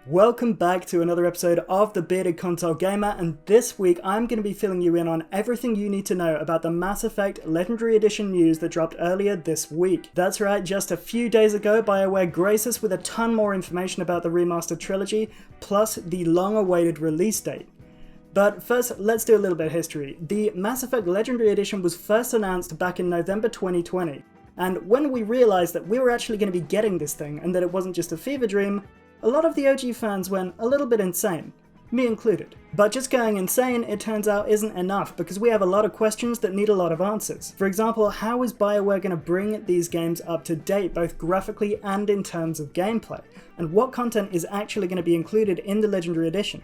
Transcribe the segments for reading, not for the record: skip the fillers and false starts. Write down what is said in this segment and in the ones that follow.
Welcome back to another episode of The Bearded Console Gamer, and this week I'm going to be filling you in on everything you need to know about the Mass Effect Legendary Edition news that dropped earlier this week. That's right, just a few days ago, BioWare graced us with a ton more information about the remastered trilogy, plus the long-awaited release date. But first, let's do a little bit of history. The Mass Effect Legendary Edition was first announced back in November 2020, and when we realized that we were actually going to be getting this thing and that it wasn't just a fever dream, a lot of the OG fans went a little bit insane, me included. But just going insane, it turns out, isn't enough, because we have a lot of questions that need a lot of answers. For example, how is BioWare going to bring these games up to date, both graphically and in terms of gameplay? And what content is actually going to be included in the Legendary Edition?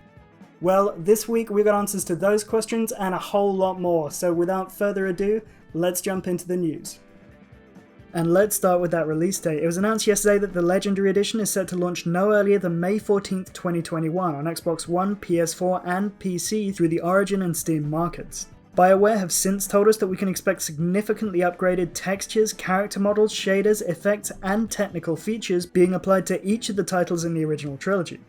Well, this week we've got answers to those questions and a whole lot more, so without further ado, let's jump into the news. And let's start with that release date. It was announced yesterday that the Legendary Edition is set to launch no earlier than May 14th, 2021 on Xbox One, PS4 and PC through the Origin and Steam markets. BioWare have since told us that we can expect significantly upgraded textures, character models, shaders, effects and technical features being applied to each of the titles in the original trilogy.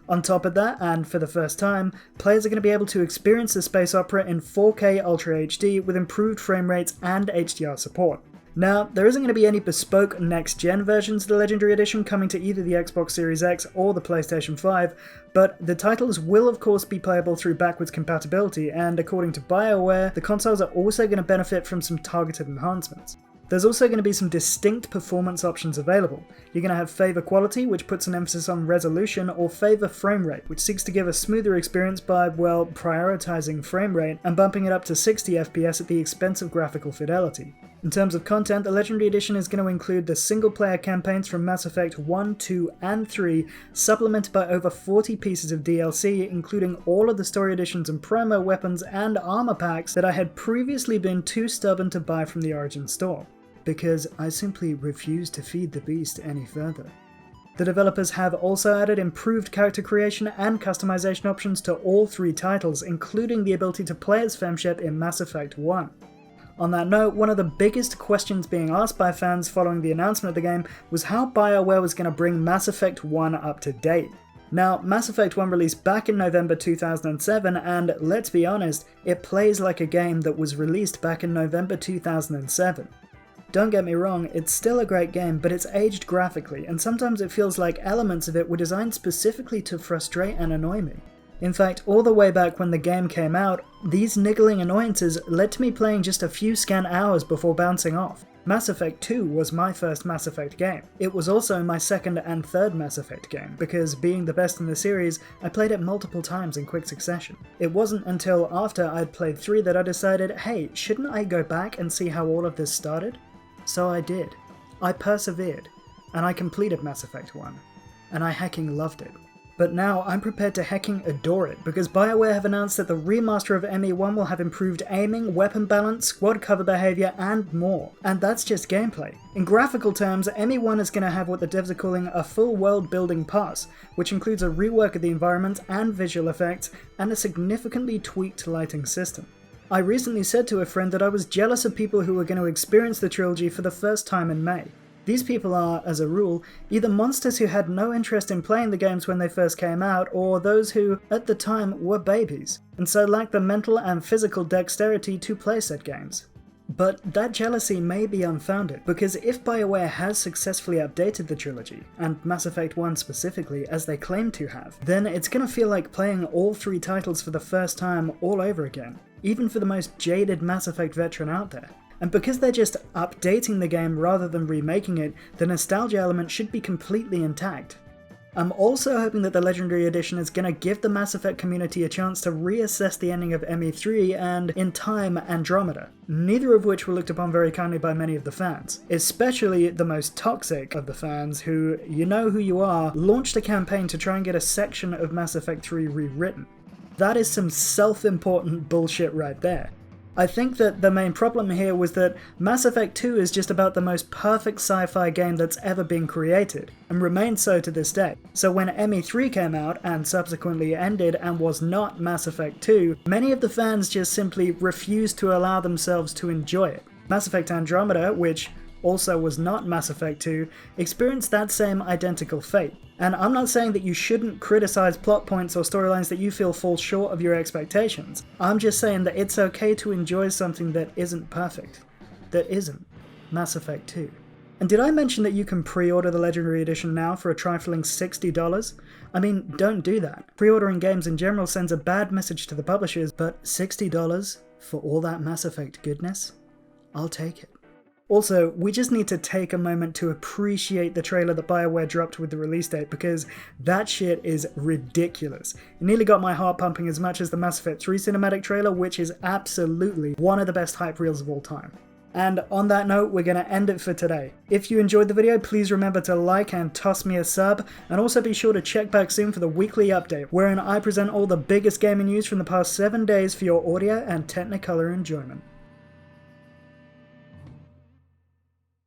On top of that, and for the first time, players are going to be able to experience the space opera in 4K Ultra HD with improved frame rates and HDR support. Now, there isn't going to be any bespoke next-gen versions of the Legendary Edition coming to either the Xbox Series X or the PlayStation 5, but the titles will of course be playable through backwards compatibility, and according to BioWare, the consoles are also going to benefit from some targeted enhancements. There's also going to be some distinct performance options available. You're going to have Favor Quality, which puts an emphasis on resolution, or Favor Frame Rate, which seeks to give a smoother experience by, well, prioritizing frame rate and bumping it up to 60 FPS at the expense of graphical fidelity. In terms of content, the Legendary Edition is going to include the single-player campaigns from Mass Effect 1, 2, and 3, supplemented by over 40 pieces of DLC, including all of the story editions and promo weapons and armor packs that I had previously been too stubborn to buy from the Origin store, because I simply refuse to feed the beast any further. The developers have also added improved character creation and customization options to all three titles, including the ability to play as Femshep in Mass Effect 1. On that note, one of the biggest questions being asked by fans following the announcement of the game was how BioWare was going to bring Mass Effect 1 up to date. Now, Mass Effect 1 released back in November 2007, and let's be honest, it plays like a game that was released back in November 2007. Don't get me wrong, it's still a great game, but it's aged graphically, and sometimes it feels like elements of it were designed specifically to frustrate and annoy me. In fact, all the way back when the game came out, these niggling annoyances led to me playing just a few scant hours before bouncing off. Mass Effect 2 was my first Mass Effect game. It was also my second and third Mass Effect game, because being the best in the series, I played it multiple times in quick succession. It wasn't until after I'd played 3 that I decided, hey, shouldn't I go back and see how all of this started? So I did. I persevered, and I completed Mass Effect 1, and I hecking loved it. But now I'm prepared to hecking adore it, because BioWare have announced that the remaster of ME1 will have improved aiming, weapon balance, squad cover behavior, and more. And that's just gameplay. In graphical terms, ME1 is going to have what the devs are calling a full world building pass, which includes a rework of the environment and visual effects, and a significantly tweaked lighting system. I recently said to a friend that I was jealous of people who were going to experience the trilogy for the first time in May. These people are, as a rule, either monsters who had no interest in playing the games when they first came out, or those who, at the time, were babies, and so lacked the mental and physical dexterity to play said games. But that jealousy may be unfounded, because if BioWare has successfully updated the trilogy, and Mass Effect 1 specifically, as they claim to have, then it's going to feel like playing all three titles for the first time all over again, even for the most jaded Mass Effect veteran out there. And because they're just updating the game rather than remaking it, the nostalgia element should be completely intact. I'm also hoping that the Legendary Edition is going to give the Mass Effect community a chance to reassess the ending of ME3 and, in time, Andromeda, neither of which were looked upon very kindly by many of the fans, especially the most toxic of the fans who, you know who you are, launched a campaign to try and get a section of Mass Effect 3 rewritten. That is some self-important bullshit right there. I think that the main problem here was that Mass Effect 2 is just about the most perfect sci-fi game that's ever been created, and remains so to this day. So when ME3 came out, and subsequently ended and was not Mass Effect 2, many of the fans just simply refused to allow themselves to enjoy it. Mass Effect Andromeda, which also was not Mass Effect 2, experienced that same identical fate. And I'm not saying that you shouldn't criticize plot points or storylines that you feel fall short of your expectations. I'm just saying that it's okay to enjoy something that isn't perfect. That isn't Mass Effect 2. And did I mention that you can pre-order the Legendary Edition now for a trifling $60? I mean, don't do that. Pre-ordering games in general sends a bad message to the publishers, but $60 for all that Mass Effect goodness? I'll take it. Also, we just need to take a moment to appreciate the trailer that BioWare dropped with the release date, because that shit is ridiculous. It nearly got my heart pumping as much as the Mass Effect 3 cinematic trailer, which is absolutely one of the best hype reels of all time. And on that note, we're going to end it for today. If you enjoyed the video, please remember to like and toss me a sub, and also be sure to check back soon for the weekly update, wherein I present all the biggest gaming news from the past 7 days for your audio and technicolor enjoyment.